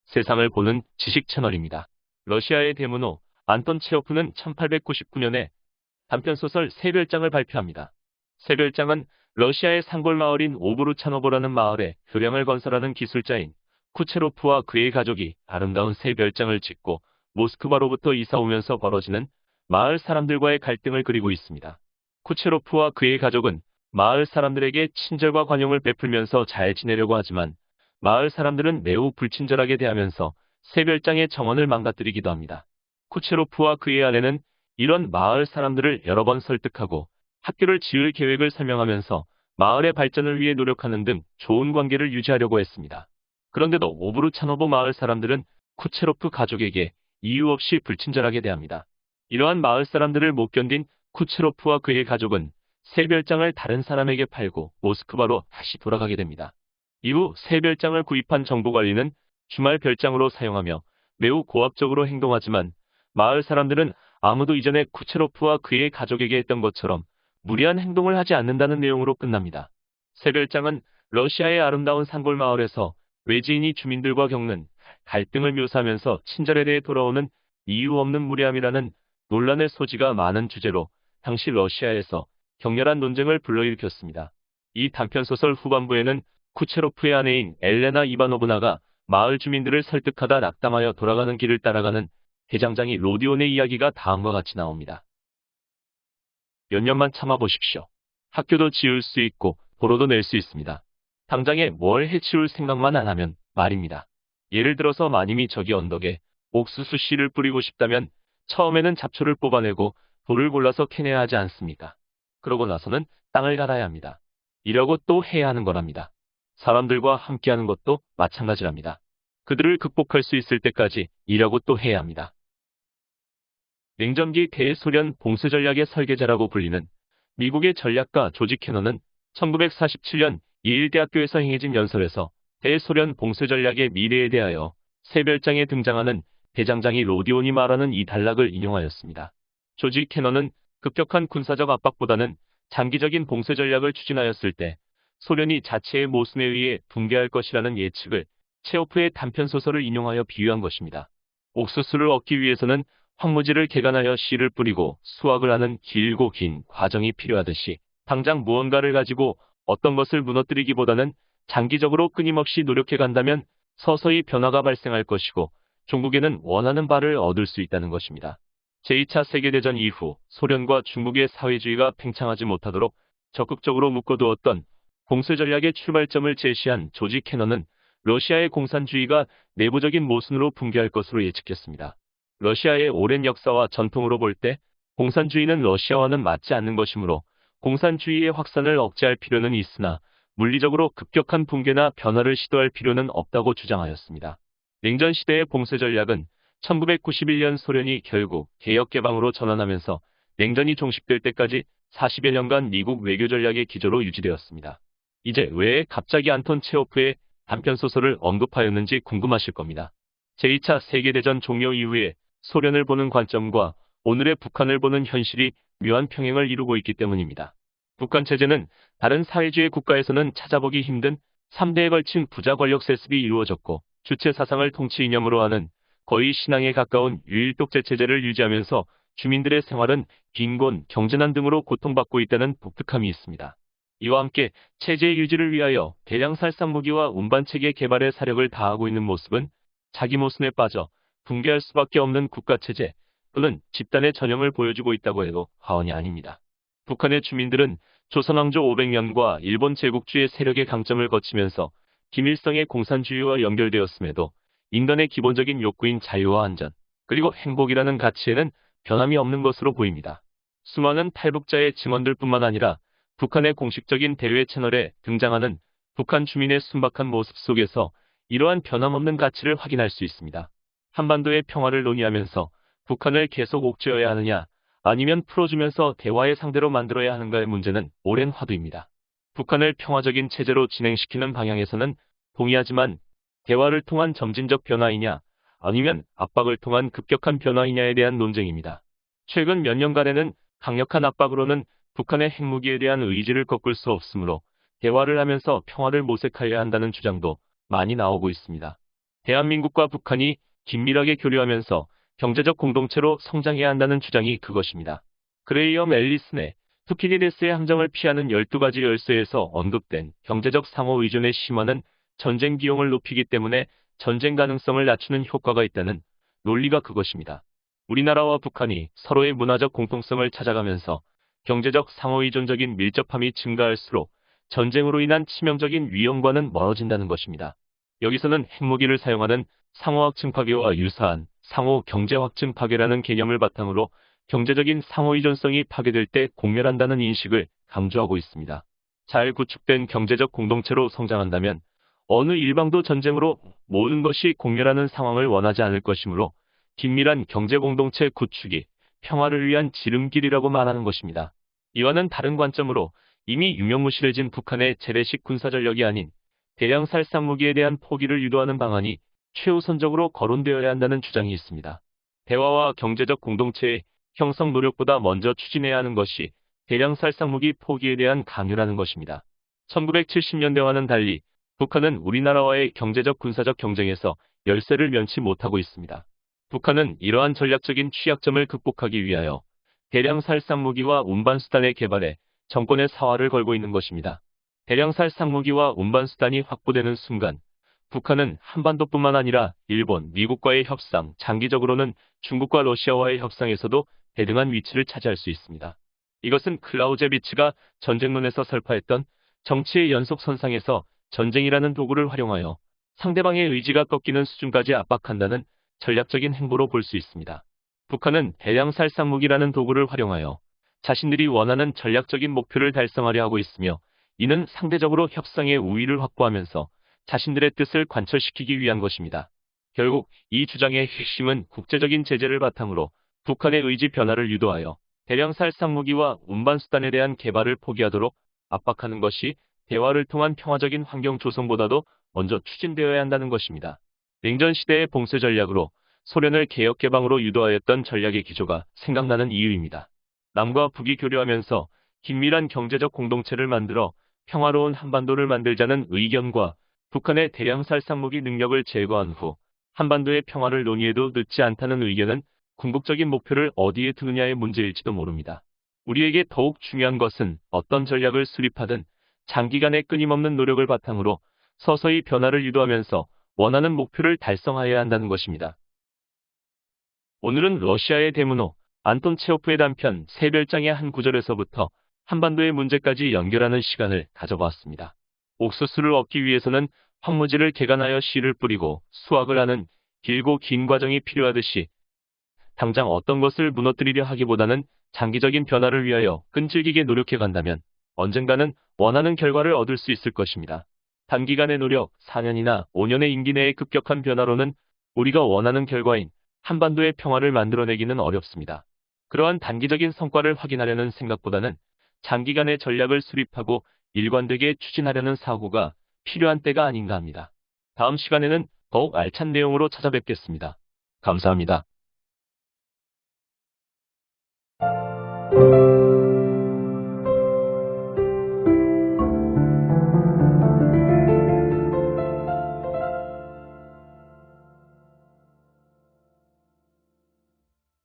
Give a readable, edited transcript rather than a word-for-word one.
세상을 보는 지식 채널입니다. 러시아의 대문호 안톤 체호프는 1899년에 단편소설 새별장을 발표합니다. 새별장은 러시아의 산골 마을인 오브루차노보라는 마을에 교량을 건설하는 기술자인 쿠체로프와 그의 가족이 아름다운 새별장을 짓고 모스크바로부터 이사 오면서 벌어지는 마을 사람들과의 갈등을 그리고 있습니다. 쿠체로프와 그의 가족은 마을 사람들에게 친절과 관용을 베풀면서 잘 지내려고 하지만 마을 사람들은 매우 불친절하게 대하면서 새별장의 정원을 망가뜨리기도 합니다. 쿠체로프와 그의 아내는 이런 마을 사람들을 여러 번 설득하고 학교를 지을 계획을 설명하면서 마을의 발전을 위해 노력하는 등 좋은 관계를 유지하려고 했습니다. 그런데도 오브루차노보 마을 사람들은 쿠체로프 가족에게 이유 없이 불친절하게 대합니다. 이러한 마을 사람들을 못 견딘 쿠체로프와 그의 가족은 새별장을 다른 사람에게 팔고 모스크바로 다시 돌아가게 됩니다. 이후 새별장을 구입한 정보관리는 주말 별장으로 사용하며 매우 고압적으로 행동하지만 마을 사람들은 아무도 이전에 쿠체로프와 그의 가족에게 했던 것처럼 무리한 행동을 하지 않는다는 내용으로 끝납니다. 새별장은 러시아의 아름다운 산골 마을에서 외지인이 주민들과 겪는 갈등을 묘사하면서 친절에 대해 돌아오는 이유 없는 무례함이라는 논란의 소지가 많은 주제로 당시 러시아에서 격렬한 논쟁을 불러일으켰습니다. 이 단편소설 후반부에는 쿠체로프의 아내인 엘레나 이바노브나가 마을 주민들을 설득하다 낙담하여 돌아가는 길을 따라가는 대장장이 로디온의 이야기가 다음과 같이 나옵니다. 몇 년만 참아보십시오. 학교도 지을 수 있고 도로도 낼 수 있습니다. 당장에 뭘 해치울 생각만 안 하면 말입니다. 예를 들어서 마님이 저기 언덕에 옥수수 씨를 뿌리고 싶다면 처음에는 잡초를 뽑아내고 돌을 골라서 캐내야 하지 않습니까? 그러고 나서는 땅을 갈아야 합니다. 이러고 또 해야 하는 거랍니다. 사람들과 함께하는 것도 마찬가지랍니다. 그들을 극복할 수 있을 때까지 일하고 또 해야 합니다. 냉전기 대소련 봉쇄 전략의 설계자라고 불리는 미국의 전략가 조지 캐넌은 1947년 예일대학교에서 행해진 연설에서 대소련 봉쇄 전략의 미래에 대하여 새별장에 등장하는 대장장이 로디온이 말하는 이 단락을 인용하였습니다. 조지 캐넌은 급격한 군사적 압박보다는 장기적인 봉쇄 전략을 추진하였을 때 소련이 자체의 모순에 의해 붕괴할 것이라는 예측을 체호프의 단편소설을 인용하여 비유한 것입니다. 옥수수를 얻기 위해서는 황무지를 개간하여 씨를 뿌리고 수확을 하는 길고 긴 과정이 필요하듯이 당장 무언가를 가지고 어떤 것을 무너뜨리기보다는 장기적으로 끊임없이 노력해 간다면 서서히 변화가 발생할 것이고 종국에는 원하는 바를 얻을 수 있다는 것입니다. 제2차 세계대전 이후 소련과 중국의 사회주의가 팽창하지 못하도록 적극적으로 묶어두었던 봉쇄 전략의 출발점을 제시한 조지 캐넌은 러시아의 공산주의가 내부적인 모순으로 붕괴할 것으로 예측했습니다. 러시아의 오랜 역사와 전통으로 볼 때 공산주의는 러시아와는 맞지 않는 것이므로 공산주의의 확산을 억제할 필요는 있으나 물리적으로 급격한 붕괴나 변화를 시도할 필요는 없다고 주장하였습니다. 냉전 시대의 봉쇄 전략은 1991년 소련이 결국 개혁개방으로 전환하면서 냉전이 종식될 때까지 40여 년간 미국 외교 전략의 기조로 유지되었습니다. 이제 왜 갑자기 안톤 체호프의 단편소설을 언급하였는지 궁금하실 겁니다. 제2차 세계대전 종료 이후에 소련을 보는 관점과 오늘의 북한을 보는 현실이 묘한 평행을 이루고 있기 때문입니다. 북한 체제는 다른 사회주의 국가에서는 찾아보기 힘든 3대에 걸친 부자 권력 세습이 이루어졌고 주체 사상을 통치 이념으로 하는 거의 신앙에 가까운 유일 독재 체제를 유지하면서 주민들의 생활은 빈곤, 경제난 등으로 고통받고 있다는 독특함이 있습니다. 이와 함께 체제 유지를 위하여 대량 살상 무기와 운반체계 개발에 사력을 다하고 있는 모습은 자기 모순에 빠져 붕괴할 수밖에 없는 국가체제 또는 집단의 전형을 보여주고 있다고 해도 과언이 아닙니다. 북한의 주민들은 조선왕조 500년과 일본 제국주의 세력의 강점을 거치면서 김일성의 공산주의와 연결되었음에도 인간의 기본적인 욕구인 자유와 안전, 그리고 행복이라는 가치에는 변함이 없는 것으로 보입니다. 수많은 탈북자의 증언들뿐만 아니라 북한의 공식적인 대외 채널에 등장하는 북한 주민의 순박한 모습 속에서 이러한 변함없는 가치를 확인할 수 있습니다. 한반도의 평화를 논의하면서 북한을 계속 옥죄어야 하느냐 아니면 풀어주면서 대화의 상대로 만들어야 하는가의 문제는 오랜 화두입니다. 북한을 평화적인 체제로 진행시키는 방향에서는 동의하지만 대화를 통한 점진적 변화이냐 아니면 압박을 통한 급격한 변화이냐에 대한 논쟁입니다. 최근 몇 년간에는 강력한 압박으로는 북한의 핵무기에 대한 의지를 꺾을 수 없으므로 대화를 하면서 평화를 모색해야 한다는 주장도 많이 나오고 있습니다. 대한민국과 북한이 긴밀하게 교류하면서 경제적 공동체로 성장해야 한다는 주장이 그것입니다. 그레이엄 앨리슨의 투키디데스의 함정을 피하는 12가지 열쇠에서 언급된 경제적 상호 의존의 심화는 전쟁 비용을 높이기 때문에 전쟁 가능성을 낮추는 효과가 있다는 논리가 그것입니다. 우리나라와 북한이 서로의 문화적 공통성을 찾아가면서 경제적 상호 의존적인 밀접함이 증가할수록 전쟁으로 인한 치명적인 위험과는 멀어진다는 것입니다. 여기서는 핵무기를 사용하는 상호 확증 파괴와 유사한 상호 경제 확증 파괴라는 개념을 바탕으로 경제적인 상호 의존성이 파괴될 때 공멸한다는 인식을 강조하고 있습니다. 잘 구축된 경제적 공동체로 성장한다면 어느 일방도 전쟁으로 모든 것이 공멸하는 상황을 원하지 않을 것이므로 긴밀한 경제 공동체 구축이 평화를 위한 지름길이라고 말하는 것입니다. 이와는 다른 관점으로 이미 유명무실해진 북한의 재래식 군사전력이 아닌 대량 살상 무기에 대한 포기를 유도하는 방안이 최우선적으로 거론되어야 한다는 주장이 있습니다. 대화와 경제적 공동체의 형성 노력보다 먼저 추진해야 하는 것이 대량 살상 무기 포기에 대한 강요라는 것입니다. 1970년대와는 달리 북한은 우리나라와의 경제적 군사적 경쟁에서 열세를 면치 못하고 있습니다. 북한은 이러한 전략적인 취약점을 극복하기 위하여 대량 살상 무기와 운반수단의 개발에 정권의 사활을 걸고 있는 것입니다. 대량 살상 무기와 운반수단이 확보되는 순간 북한은 한반도뿐만 아니라 일본, 미국과의 협상, 장기적으로는 중국과 러시아와의 협상에서도 대등한 위치를 차지할 수 있습니다. 이것은 클라우제비츠가 전쟁론에서 설파했던 정치의 연속선상에서 전쟁이라는 도구를 활용하여 상대방의 의지가 꺾이는 수준까지 압박한다는 전략적인 행보로 볼 수 있습니다. 북한은 대량 살상 무기라는 도구를 활용하여 자신들이 원하는 전략적인 목표를 달성하려 하고 있으며 이는 상대적으로 협상의 우위를 확보하면서 자신들의 뜻을 관철시키기 위한 것입니다. 결국 이 주장의 핵심은 국제적인 제재를 바탕으로 북한의 의지 변화를 유도하여 대량 살상 무기와 운반수단에 대한 개발을 포기하도록 압박하는 것이 대화를 통한 평화적인 환경 조성보다도 먼저 추진되어야 한다는 것입니다. 냉전 시대의 봉쇄 전략으로 소련을 개혁 개방으로 유도하였던 전략의 기조가 생각나는 이유입니다. 남과 북이 교류하면서 긴밀한 경제적 공동체를 만들어 평화로운 한반도를 만들자는 의견과 북한의 대량 살상무기 능력을 제거한 후 한반도의 평화를 논의해도 늦지 않다는 의견은 궁극적인 목표를 어디에 두느냐의 문제일지도 모릅니다. 우리에게 더욱 중요한 것은 어떤 전략을 수립하든 장기간의 끊임없는 노력을 바탕으로 서서히 변화를 유도하면서 원하는 목표를 달성하여야 한다는 것입니다. 오늘은 러시아의 대문호 안톤 체호프의 단편 새별장의 한 구절에서부터 한반도의 문제까지 연결하는 시간을 가져보았습니다. 옥수수를 얻기 위해서는 황무지를 개간하여 씨를 뿌리고 수확을 하는 길고 긴 과정이 필요하듯이 당장 어떤 것을 무너뜨리려 하기보다는 장기적인 변화를 위하여 끈질기게 노력해 간다면 언젠가는 원하는 결과를 얻을 수 있을 것입니다. 단기간의 노력, 4년이나 5년의 임기 내의 급격한 변화로는 우리가 원하는 결과인 한반도의 평화를 만들어내기는 어렵습니다. 그러한 단기적인 성과를 확인하려는 생각보다는 장기간의 전략을 수립하고 일관되게 추진하려는 사고가 필요한 때가 아닌가 합니다. 다음 시간에는 더욱 알찬 내용으로 찾아뵙겠습니다. 감사합니다.